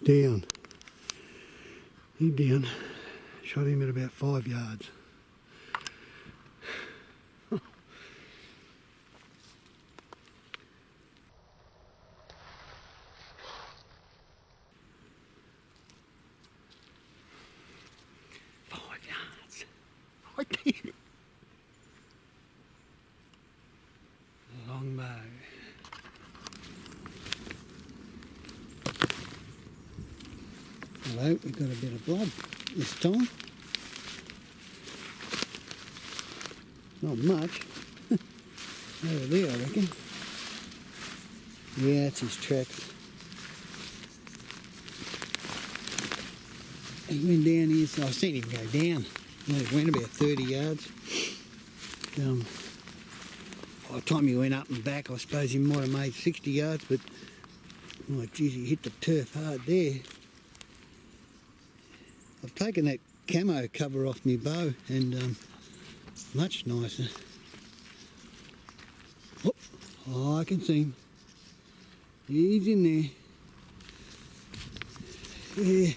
Down. He down. Shot him at about 5 yards. I did. Longbow. Hello, we've got a bit of blood this time. Not much. Over there, I reckon. Yeah, that's his tracks. He went down here, so I've seen him go down. He went about 30 yards. By the time he went up and back, I suppose he might have made 60 yards, but oh geez, he hit the turf hard there. I've taken that camo cover off my bow, and much nicer. Oh, I can see him. He's in there. Yeah,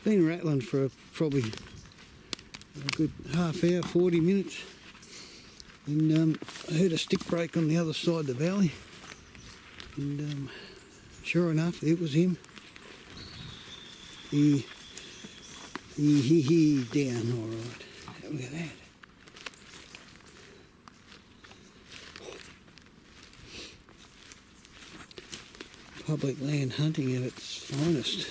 been rattling for probably a good half hour, 40 minutes. And I heard a stick break on the other side of the valley. And sure enough, it was him. He's down all right. Look at that. Public land hunting at its finest.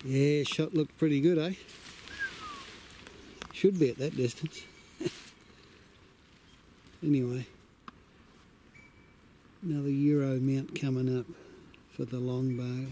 Yeah, shot looked pretty good, eh? Should be at that distance. Anyway, another Euro mount coming up for the Longbow.